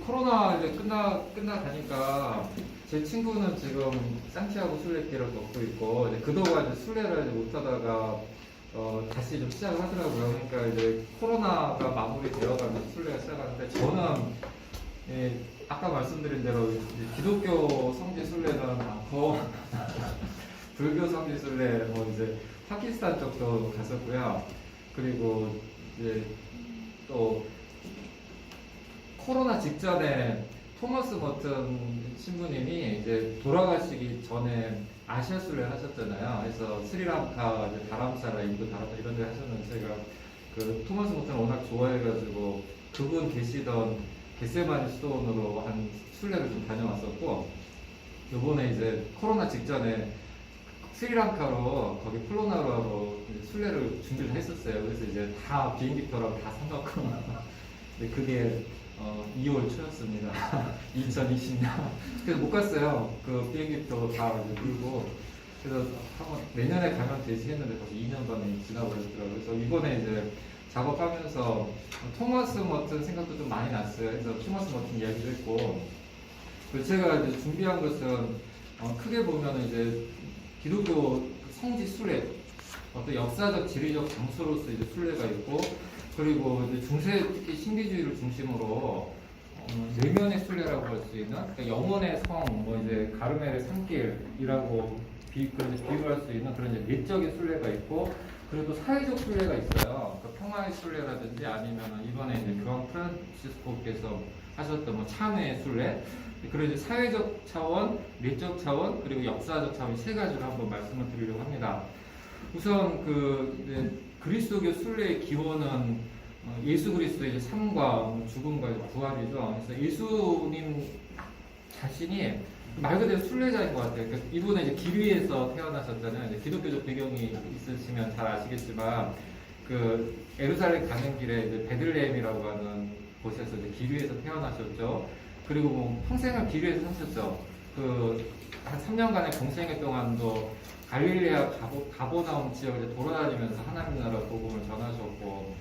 코로나 이제 끝나가니까 제 친구는 지금 산티아고 순례길을 걷고 있고 이제 그동안 이제 순례를 이제 못하다가 다시 좀 시작을 하더라고요. 그러니까 이제 코로나가 마무리 되어가면서 순례가 시작하는데 저는 아까 말씀드린 대로 이제 기독교 성지 순례는 많고 불교 성지 순례 뭐 이제 파키스탄 쪽도 갔었고요. 그리고 이제 또 코로나 직전에 토머스 버튼 신부님이 이제 돌아가시기 전에 아시아 순례를 하셨잖아요. 그래서 스리랑카, 이제 다람사라, 인도 다람사 이런 데 하셨는데 제가 그 토머스 버튼을 워낙 좋아해가지고 그분 계시던 겟세마니 수도원으로 한 순례를 좀 다녀왔었고, 요번에 이제 코로나 직전에 스리랑카로 거기 플로나루로 순례를 준비를 했었어요. 그래서 이제 다 비행기표랑 다 사놓고 근데 그게 2월 초였습니다. 2020년. 그래서 못 갔어요. 그 비행기표 다 물고. 그래서 한번 내년에 가면 되지 했는데 벌써 2년 반이 지나버렸더라고요. 그래서 이번에 이제 작업하면서 토마스 머튼 생각도 좀 많이 났어요. 그래서 토마스 머튼 이야기도 했고. 그리고 제가 이제 준비한 것은 크게 보면 이제 기독교 성지 순례, 어떤 역사적 지리적 장소로서 이제 순례가 있고, 그리고 이제 중세 특히 신비주의를 중심으로 내면의 순례라고 할 수 있는, 그러니까 영혼의 성, 뭐 이제 가르멜의 산길이라고 비유할 수 있는 그런 이제 내적인 순례가 있고, 그리고 사회적 순례가 있어요. 그러니까 평화의 순례라든지 아니면 이번에 이제 교황 프란시스코께서 하셨던 뭐 참회의 순례, 그런 이제 사회적 차원, 내적 차원, 그리고 역사적 차원 세 가지로 한번 말씀을 드리려고 합니다. 우선 그리스도교 순례의 기원은 예수 그리스도의 이제 삶과 죽음과 부활이죠. 그래서 예수님 자신이 말 그대로 순례자인 것 같아요. 그러니까 이분은 이제 길 위에서 태어나셨잖아요. 이제 기독교적 배경이 있으시면 잘 아시겠지만 그 예루살렘 가는 길에 이제 베들레헴이라고 하는 곳에서 이제 길 위에서 태어나셨죠. 그리고 뭐 평생을 길 위에서 사셨죠. 한 3년간의 공생애 동안도 갈릴레아 가버나움 지역을 돌아다니면서 하나님 나라 복음을 전하셨고,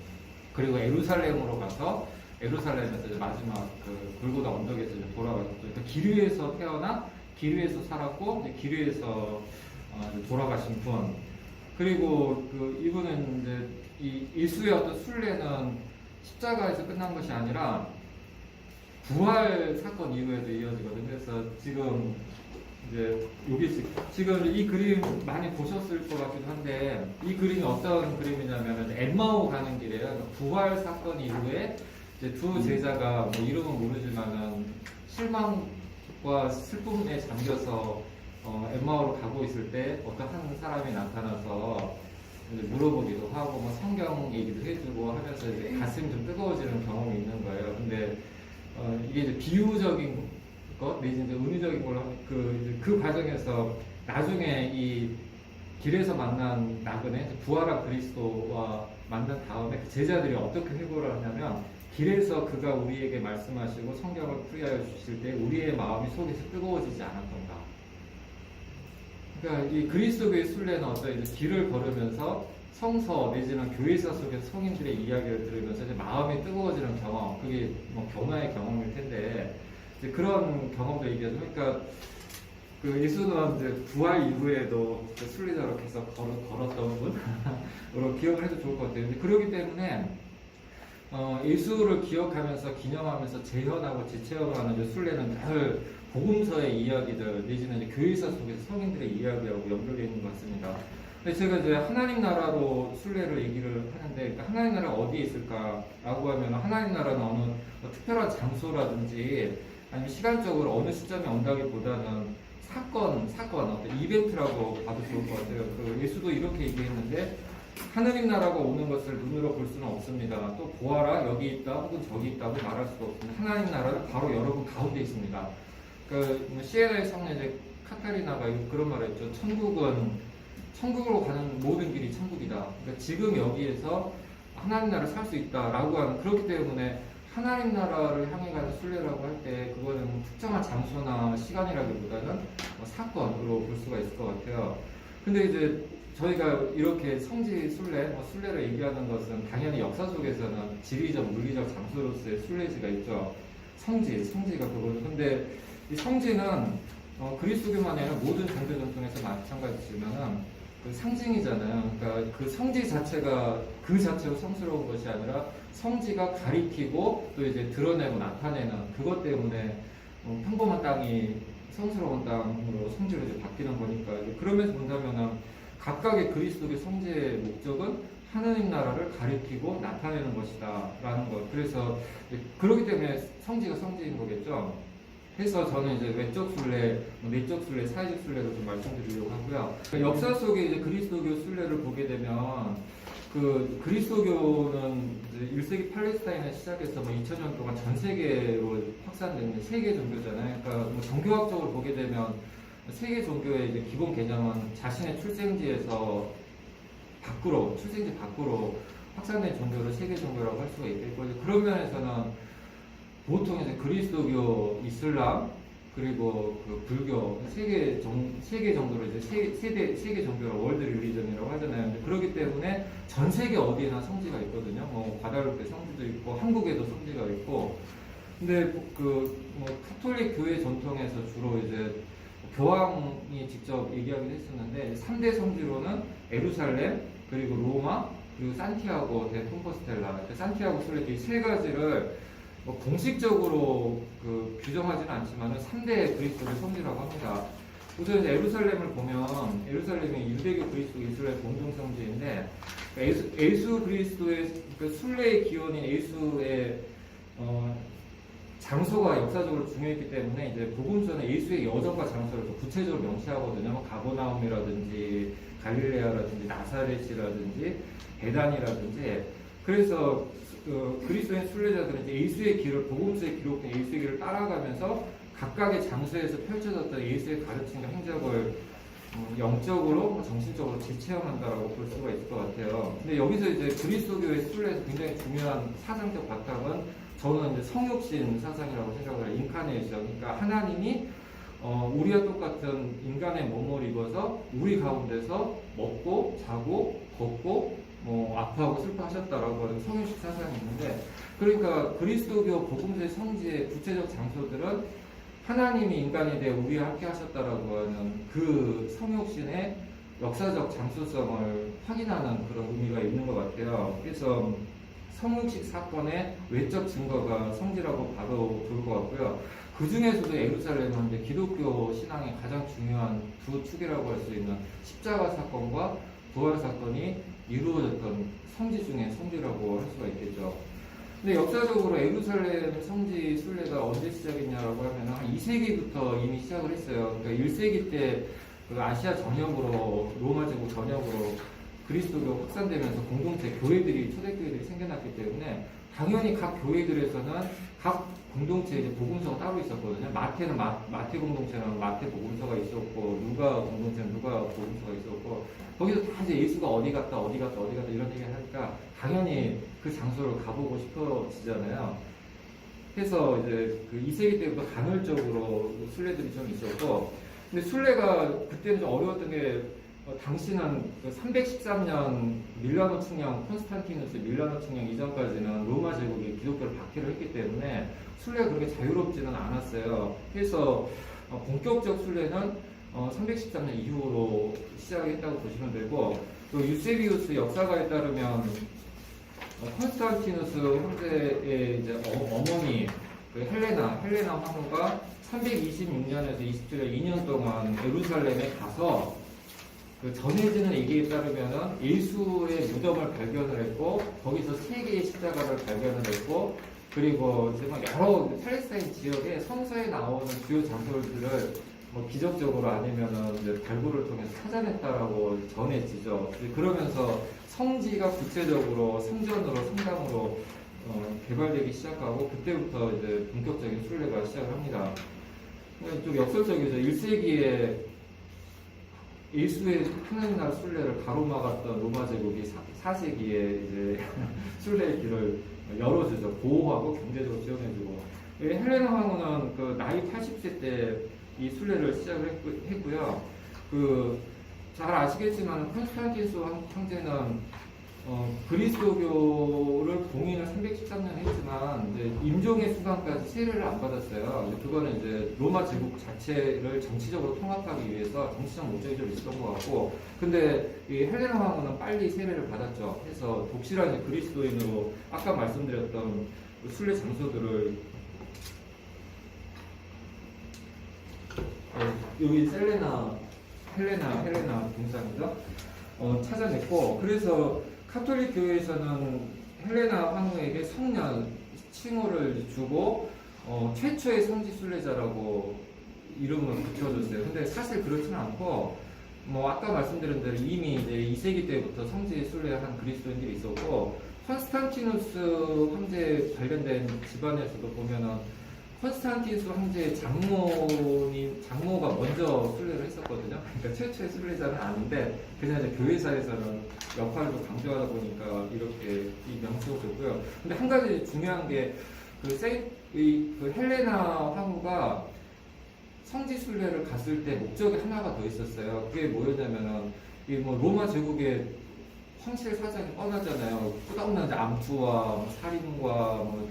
그리고 예루살렘으로 가서 예루살렘에서 이제 마지막 그 골고다 언덕에서 이제 돌아가셨죠. 그러니까 길 위에서 태어나 길 위에서 살았고 이제 길 위에서 돌아가신 분. 그리고 이분은 이제 이 예수의 어떤 순례는 십자가에서 끝난 것이 아니라 부활 사건 이후에도 이어지거든요. 그래서 지금 이제 여기 지금 이 그림 많이 보셨을 것 같기도 한데, 이 그림이 어떤 그림이냐면 엠마오 가는 길이에요. 그러니까 부활 사건 이후에 이제 두 제자가 뭐 이름은 모르지만은 실망과 슬픔에 잠겨서 엠마오로 가고 있을 때 어떤 한 사람이 나타나서 이제 물어보기도 하고 뭐 성경 얘기도 해주고 하면서 이제 가슴이 좀 뜨거워지는 경험이 있는 거예요. 근데 이게 이제 비유적인 것, 내지 이제 은유적인 걸로 그 과정에서 나중에 이 길에서 만난 나그네 부활한 그리스도와 만난 다음에 그 제자들이 어떻게 회고를 하냐면, 길에서 그가 우리에게 말씀하시고 성경을 풀이하여 주실 때 우리의 마음이 속에서 뜨거워지지 않았던가. 그러니까 이 그리스도의 순례는 어떤 이제 길을 걸으면서 성서 내지는 교회사 속의 성인들의 이야기를 들으면서 이제 마음이 뜨거워지는 경험, 그게 뭐 변화의 경험일 텐데, 이제 그런 경험도 얘기하죠. 그러니까 예수는 이제 부활 이후에도 순례자로 계속 걸었던 분으로 기억을 해도 좋을 것 같아요. 근데 그렇기 때문에 예수를 기억하면서 기념하면서 재현하고 재체험하는 순례는 늘 복음서의 이야기들 내지는 이제 교회사 속에서 성인들의 이야기하고 연결되어 있는 것 같습니다. 근데 제가 이제 하나님 나라로 순례를 얘기를 하는데, 그러니까 하나님 나라가 어디에 있을까라고 하면 하나님 나라는 어느 특별한 장소라든지 아니면 시간적으로 어느 시점에 온다기보다는 사건 어떤 이벤트라고 봐도 좋을 것 같아요. 예수도 이렇게 얘기했는데, 하느님 나라가 오는 것을 눈으로 볼 수는 없습니다. 또 보아라 여기 있다 혹은 저기 있다고 말할 수가 없습니다. 하나님 나라는 바로 여러분 가운데 있습니다. 시에라의 성녀 카타리나가 그런 말을 했죠. 천국으로 가는 모든 길이 천국이다. 그러니까 지금 여기에서 하나님 나라를 살 수 있다라고 하는, 그렇기 때문에 하나님 나라를 향해 가는 순례라고 할 때 그거는 특정한 장소나 시간이라기보다는 사건으로 볼 수가 있을 것 같아요. 근데 이제 저희가 이렇게 성지 순례, 순례를 얘기하는 것은 당연히 역사 속에서는 지리적, 물리적 장소로서의 순례지가 있죠. 성지가 그거죠. 근데 이 성지는 그리스도교만 아니라 모든 종교 전통에서 마찬가지지만은 그 상징이잖아요. 그러니까 그 성지 자체가 그 자체로 성스러운 것이 아니라 성지가 가리키고 또 이제 드러내고 나타내는 그것 때문에 평범한 땅이 성스러운 땅으로 성지로 이제 바뀌는 거니까 그러면서 본다면은 각각의 그리스도의 성지의 목적은 하나님 나라를 가리키고 나타내는 것이다라는 것. 그래서 그렇기 때문에 성지가 성지인 거겠죠. 그래서 저는 이제 외적 순례, 내적 순례, 사회적 순례를 좀 말씀드리려고 하고요. 역사 속에 이제 그리스도교 순례를 보게 되면 그 그리스도교는 이제 1세기 팔레스타인을 시작해서 2000년 동안 전 세계로 확산된 세계 종교잖아요. 그러니까 종교학적으로 보게 되면 세계 종교의 이제 기본 개념은 자신의 출생지 밖으로 확산된 종교를 세계 종교라고 할 수가 있겠고, 그런 면에서는 보통 이제 그리스도교, 이슬람, 그리고 그 불교, 세계 정도로 이제 세계 종교로 월드 릴리전이라고 하잖아요. 그렇기 때문에 전 세계 어디에나 성지가 있거든요. 뭐, 과다루페 성지도 있고, 한국에도 성지가 있고, 근데 카톨릭 교회 전통에서 주로 이제 교황이 직접 얘기하기도 했었는데 3대 성지로는 예루살렘, 그리고 로마, 그리고 산티아고 데 콤포스텔라, 산티아고 순례 이 세 가지를 공식적으로 규정하지는 않지만 3대 그리스도의 성지라고 합니다. 우선 예루살렘을 보면 예루살렘이 유대교 그리스도 이스라엘 공동 성지인데 예수 그리스도의 순례의 기원인 예수의 장소가 역사적으로 중요했기 때문에 이제 복음서는 예수의 여정과 장소를 구체적으로 명시하거든요. 가버나움이라든지 갈릴레아라든지 나사렛이라든지 베단이라든지. 그래서 그리스도인 순례자들은 이제 예수의 길을 복음서에 기록된 예수의 길을 따라가면서 각각의 장소에서 펼쳐졌던 예수의 가르침과 행적을 영적으로 정신적으로 재체험한다라고 볼 수가 있을 것 같아요. 근데 여기서 이제 그리스도교의 순례에서 굉장히 중요한 사상적 바탕은 저는 이제 성육신 사상이라고 생각을 해요. 인카네이션. 그러니까 하나님이 우리와 똑같은 인간의 몸을 입어서 우리 가운데서 먹고 자고 걷고 아파하고 슬퍼하셨다라고 하는 성육신 사상이 있는데, 그러니까 그리스도교 복음서의 성지의 구체적 장소들은 하나님이 인간이 되어 우리와 함께 하셨다라고 하는 그 성육신의 역사적 장소성을 확인하는 그런 의미가 있는 것 같아요. 그래서 성육식 사건의 외적 증거가 성지라고 봐도 좋을 것 같고요. 그 중에서도 예루살렘은 이제 기독교 신앙의 가장 중요한 두 축이라고 할 수 있는 십자가 사건과 부활 사건이 이루어졌던 성지 중에 성지라고 할 수가 있겠죠. 근데 역사적으로 예루살렘 성지 순례가 언제 시작했냐라고 하면 한 2세기부터 이미 시작을 했어요. 그러니까 1세기 때 그 아시아 전역으로 로마 제국 전역으로 그리스도교 확산되면서 공동체 교회들이 초대교회들이 생겨났기 때문에 당연히 각 교회들에서는 각 공동체에 이제 복음서가 따로 있었거든요. 마태는 마태 공동체는 마태 복음서가 있었고, 누가 공동체는 누가 복음서가 있었고, 거기서 다 이제 예수가 어디 갔다 이런 얘기를 하니까 당연히 그 장소를 가보고 싶어지잖아요. 그래서 이제 그 2세기 때부터 간헐적으로 순례들이 좀 있었고, 근데 순례가 그때는 좀 어려웠던 게 당시는 313년 밀라노 칙령, 콘스탄티누스 밀라노 칙령 이전까지는 로마 제국이 기독교를 박해를 했기 때문에 순례가 그렇게 자유롭지는 않았어요. 그래서 본격적 순례는 313년 이후로 시작했다고 보시면 되고, 또 유세비우스 역사가에 따르면 콘스탄티누스 황제의 이제 어머니 그 헬레나 황후가 326년에서 27년 2년 동안 예루살렘에 가서 그 전해지는 얘기에 따르면은 예수의 무덤을 발견을 했고, 거기서 3개의 십자가를 발견을 했고, 그리고 이제 막 여러 팔레스타인 지역의 성서에 나오는 주요 장소들을 기적적으로 아니면은 이제 발굴을 통해서 찾아냈다라고 전해지죠. 그러면서 성지가 구체적으로 성전으로 성당으로 개발되기 시작하고, 그때부터 이제 본격적인 순례가 시작을 합니다. 좀 역설적이죠. 1세기에 예수의 하나님 나라 순례를 가로막았던 로마 제국이 4세기에 이제 순례의 길을 열어주죠. 보호하고 경제적으로 지원해주고. 헬레나 황후는 그 나이 80세 때 이 순례를 시작을 했고요. 잘 아시겠지만 콘스탄티누스 황제는 그리스도교를 봉인을 313년 했지만 이제 임종의 수단까지 세례를 안 받았어요. 이제 그거는 이제 로마 제국 자체를 정치적으로 통합하기 위해서 정치적 목적이 좀 있었던 것 같고, 근데 이 헬레나 황후는 빨리 세례를 받았죠. 해서 독실한 이제 그리스도인으로 아까 말씀드렸던 그 순례 장소들을 여기 헬레나 동상이죠. 찾아냈고, 그래서 카톨릭 교회에서는 헬레나 황후에게 성년 칭호를 주고 최초의 성지 순례자라고 이름을 붙여줬어요. 근데 사실 그렇지는 않고, 뭐 아까 말씀드린 대로 이미 이제 2세기 때부터 성지 순례한 그리스도인들이 있었고, 콘스탄티누스 황제 관련된 집안에서도 보면은 콘스탄티누스 황제의 장모가 먼저 순례를 했었거든요. 그러니까 최초의 순례자는 아닌데 그냥 이제 교회사에서는 역할을 좀 강조하다 보니까 이렇게 이 명칭을 줬고요. 근데 한 가지 중요한 게 그 헬레나 황후가 성지 순례를 갔을 때 목적이 하나가 더 있었어요. 그게 뭐였냐면은 이 뭐 로마 제국의 황실 사정이 뻔하잖아요. 끝없는 암투와 뭐 살인과 뭐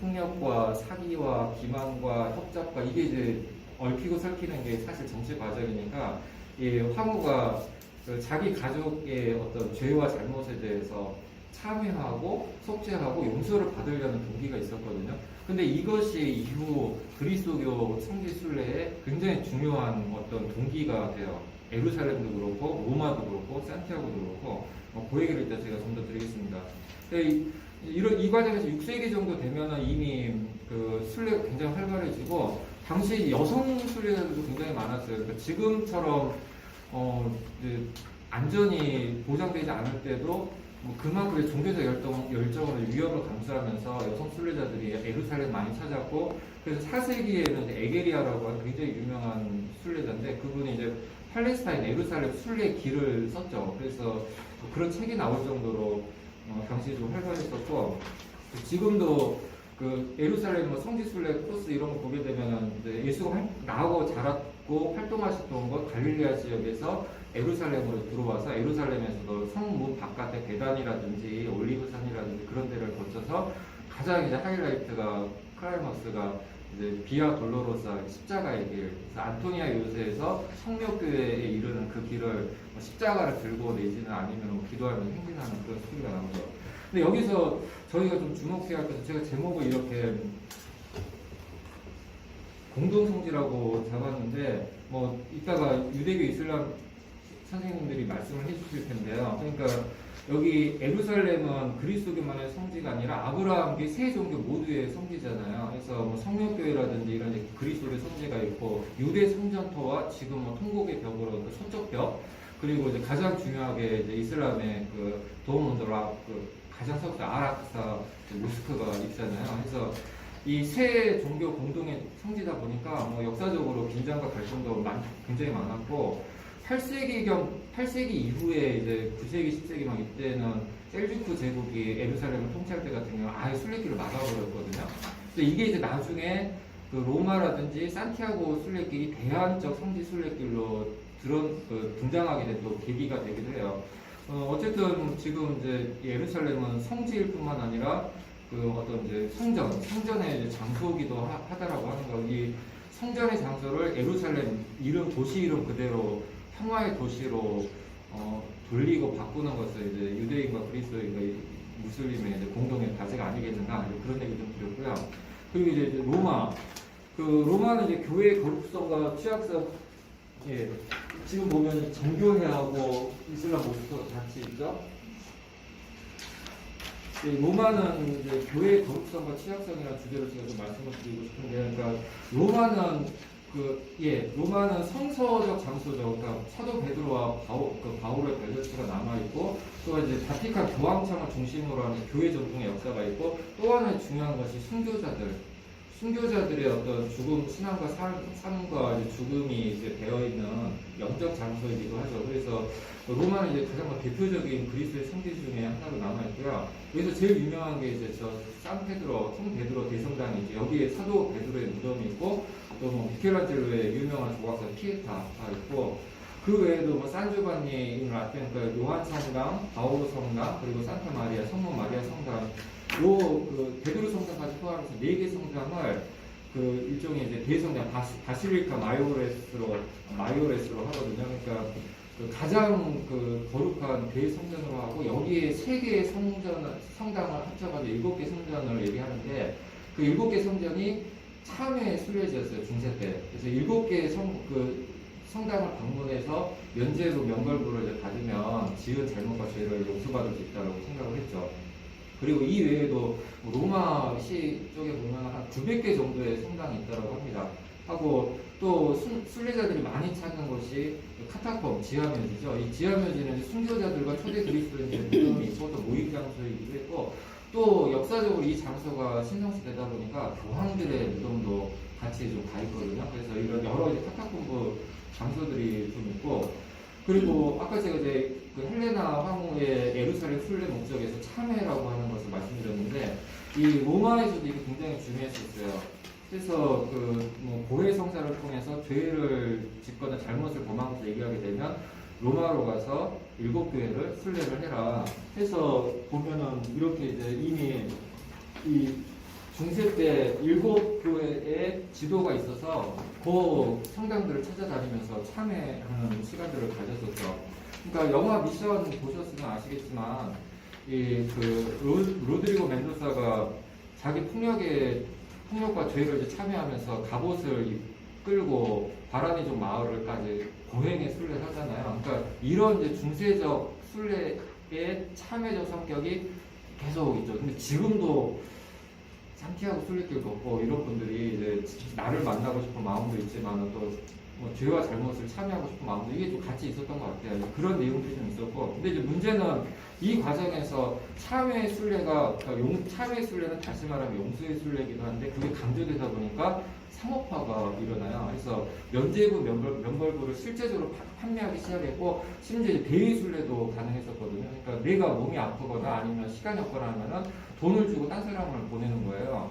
폭력과 사기와 기만과 협잡과 이게 이제 얽히고 설키는 게 사실 정치 과정이니까 이 황후가 그 자기 가족의 어떤 죄와 잘못에 대해서 참회하고 속죄하고 용서를 받으려는 동기가 있었거든요. 근데 이것이 이후 그리스도교 성지 순례에 굉장히 중요한 어떤 동기가 돼요. 예루살렘도 그렇고 로마도 그렇고 산티아고도 그렇고 그 얘기를 일단 제가 좀 더 드리겠습니다. 이 과정에서 6세기 정도 되면은 이미 그 순례가 굉장히 활발해지고, 당시 여성 순례자들도 굉장히 많았어요. 그러니까 지금처럼 안전이 보장되지 않을 때도 뭐 그만큼의 종교적 열정을 위험을 감수하면서 여성 순례자들이 예루살렘 많이 찾았고, 그래서 4세기에는 에게리아라고 하는 굉장히 유명한 순례자인데 그분이 이제 팔레스타인 예루살렘 순례 길을 썼죠. 그래서 그런 책이 나올 정도로 당시에 좀 활발했었고, 지금도 그 예루살렘 뭐 성지 순례 코스 이런 거 보게 되면은 이제 예수가 나고 자랐고 활동하셨던 것 갈릴리아 지역에서 예루살렘으로 들어와서 예루살렘에서도 성문 바깥에 베단이라든지 올리브산이라든지 그런 데를 거쳐서 가장 이제 하이라이트가 클라이막스가 이제 비아 돌로로사 십자가의 길, 그래서 안토니아 요새에서 성묘교회에 이르는 그 길을 십자가를 들고 내지는 아니면 뭐 기도하면서 행진하는 그런 스토리가 나오죠. 근데 여기서 저희가 좀 주목해야 할 것은, 제가 제목을 이렇게 공동성지라고 잡았는데 뭐 이따가 유대교 이슬람 선생님들이 말씀을 해주실 텐데요. 그러니까 여기 예루살렘은 그리스도교만의 성지가 아니라 아브라함계 세 종교 모두의 성지잖아요. 그래서 뭐 성령교회라든지 이런 그리스도의 성지가 있고, 유대 성전토와 지금 뭐 통곡의 벽으로 그 서쪽 벽, 그리고 이제 가장 중요하게 이제 이슬람의 그 도움온도라 그 가장 서쪽 아락사 모스크가 있잖아요. 그래서 이 세 종교 공동의 성지다 보니까 뭐 역사적으로 긴장과 갈등도 굉장히 많았고, 8세기 이후에 이제 9세기, 10세기 막 이때는 셀주크 제국이 예루살렘을 통치할 때 같은 경우 아예 순례길을 막아버렸거든요. 근데 이게 이제 나중에 그 로마라든지 산티아고 순례길이 대안적 성지 순례길로 등장하게 된 또 계기가 되기도 해요. 어쨌든 지금 이제 예루살렘은 성지일 뿐만 아니라 그 어떤 이제 성전의 이제 장소기도 하다라고 하는 거. 이 성전의 장소를 예루살렘 도시 이름 그대로 평화의 도시로 돌리고 바꾸는 것을 이제 유대인과 그리스도인과 무슬림의 이제 공동의 과제가 아니겠는가, 그런 얘기 좀 드렸고요. 그리고 이제 로마는 이제 교회의 거룩성과 취약성, 예, 지금 보면 정교회하고 이슬람 모스크가 같이 있죠. 로마는 이제 교회의 거룩성과 취약성이라는 주제로 제가 좀 말씀을 드리고 싶은데, 그러니까 로마는 성서적 장소죠. 그러니까 사도 베드로와 바울의 발자취가 남아있고, 또 이제 바티칸 교황청을 중심으로 하는 교회 전통의 역사가 있고, 또 하나 중요한 것이 순교자들의 어떤 죽음, 신앙과 삶과 이제 죽음이 이제 되어있는 영적 장소이기도 하죠. 그래서 로마는 이제 가장 대표적인 그리스도의 성지 중에 하나로 남아있고요. 여기서 제일 유명한 게 이제 성 베드로 대성당이 이제 여기에 사도 베드로의 무덤이 있고, 또 뭐 미켈란젤로의 유명한 조각상 피에타가 있고, 그 외에도 뭐 산주바니 라틴 그 요한 성당, 바오로 성당, 그리고 산타 마리아, 성모 마리아 성당, 그 베드로 성당까지 포함해서 4개 성당을 그 일종의 이제 대성당 바실리카 마요레스로 하거든요. 그러니까 그 가장 그 거룩한 대성전으로 하고 여기에 3개의 성당을 합쳐가지고 7개 성전을 얘기하는데 그 7개 성전이 참회 순례지였어요, 중세 때. 그래서 7개 성당을 방문해서 면죄부 명벌부를 이제 받으면 지은 잘못과 죄를 용서받을 수 있다고 생각을 했죠. 그리고 이 외에도 로마시 쪽에 보면 한 900개 정도의 성당이 있다고 합니다. 하고 또 순례자들이 많이 찾는 곳이 카타콤, 지하묘지죠. 이 지하묘지는 순교자들과 초대 그리스도인들의 무덤이 있고 또 모임 장소이기도 했고 또 역사적으로 이 장소가 신성시되다 보니까 교황들의 무덤도 같이 좀 가 있거든요. 그래서 이런 여러 이제 카타콤브 장소들이 좀 있고 그리고 아까 제가 이제 그 헬레나 황후의 예루살렘 순례 목적에서 참회라고 하는 것을 말씀드렸는데 이 로마에서도 이게 굉장히 중요했었어요. 그래서 뭐 고해 성사를 통해서 죄를 짓거나 잘못을 범하면서 얘기하게 되면 로마로 가서 7교회를 순례를 해라 해서 보면은 이렇게 이제 이미 이 중세 때 7교회의 지도가 있어서 그 성당들을 찾아다니면서 참회하는 시간들을 가졌었죠. 그러니까 영화 미션 보셨으면 아시겠지만 로드리고 멘도사가 자기 폭력과 죄를 이제 참회하면서 갑옷을 끌고 바라니족 마을을까지 고행의 순례를 하잖아요. 그러니까 이런 이제 중세적 순례의 참회적 성격이 계속 있죠. 근데 지금도 산티아고 순례길 걷고 이런 분들이 이제 나를 만나고 싶은 마음도 있지만 또 뭐 죄와 잘못을 참여하고 싶은 마음도 이게 좀 같이 있었던 것 같아요. 그런 내용들이 좀 있었고, 근데 이제 문제는 이 과정에서 참회 순례가 참회 순례는 다시 말하면 용서의 순례이기도 한데 그게 강조되다 보니까 상업화가 일어나요. 그래서 면죄부 면벌부를 실제적으로 판매하기 시작했고 심지어 이제 대위 순례도 가능했었거든요. 그러니까 내가 몸이 아프거나 아니면 시간이 없거나 하면은 돈을 주고 딴 사람을 보내는 거예요.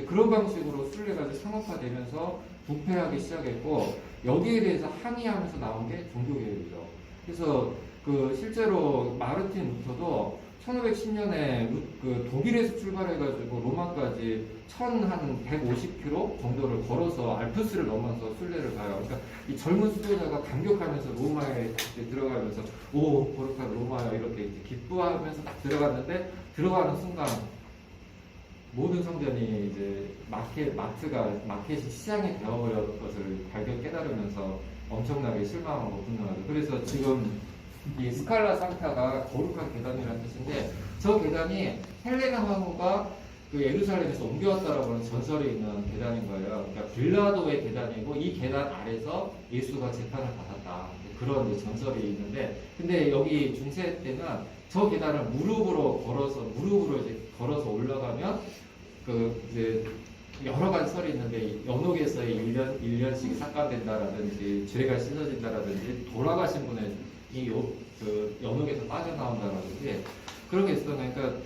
그런 방식으로 순례가 이제 상업화되면서 부패하기 시작했고 여기에 대해서 항의하면서 나온 게 종교개혁이죠. 그래서 실제로 마르틴 루터도 1510년에 독일에서 출발해가지고 로마까지 150km 정도를 걸어서 알프스를 넘어서 순례를 가요. 그러니까 이 젊은 수도자가 감격하면서 로마에 들어가면서 오 거룩한 로마요 이렇게 기뻐하면서 딱 들어갔는데 들어가는 순간 모든 성전이 이제 마켓이 시장이 되어버렸던 것을 깨달으면서 엄청나게 실망하고 분노하죠. 그래서 지금 이 스칼라 상타가 거룩한 계단이라는 뜻인데 저 계단이 헬레나 황후가 예루살렘에서 옮겨왔다라고 하는 전설이 있는 계단인 거예요. 그러니까 빌라도의 계단이고 이 계단 아래서 예수가 재판을 받았다. 그런 전설이 있는데 근데 여기 중세 때는 저 계단을 무릎으로 걸어서 올라가면 이제 여러 가지 설이 있는데 연옥에서의 1년씩 삭감된다라든지 죄가 씻어진다라든지 돌아가신 분의 연옥에서 빠져나온다라든지 그런 게 있었던 그러니까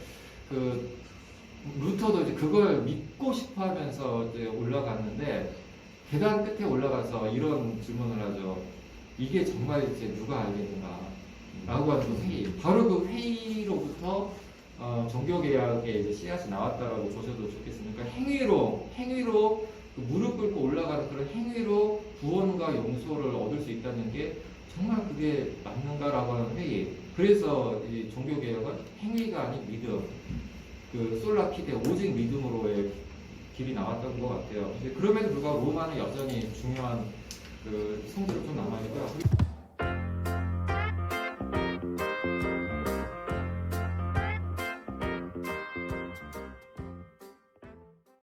루터도 이제 그걸 믿고 싶어 하면서 이제 올라갔는데 계단 끝에 올라가서 이런 질문을 하죠. 이게 정말 이제 누가 알겠는가? 라고 하는 회의. 바로 그 회의로부터 종교개혁의 이제 씨앗이 나왔다라고 보셔도 좋겠습니다. 그러니까 행위로 무릎 꿇고 올라가는 그런 행위로 구원과 용서를 얻을 수 있다는 게 정말 그게 맞는가라고 하는 회의. 그래서 이 종교개혁은 행위가 아닌 믿음. 솔라피데 오직 믿음으로의 길이 나왔던 것 같아요. 근데 그럼에도 불구하고 로마는 여전히 중요한 성들이 좀 남아있어요.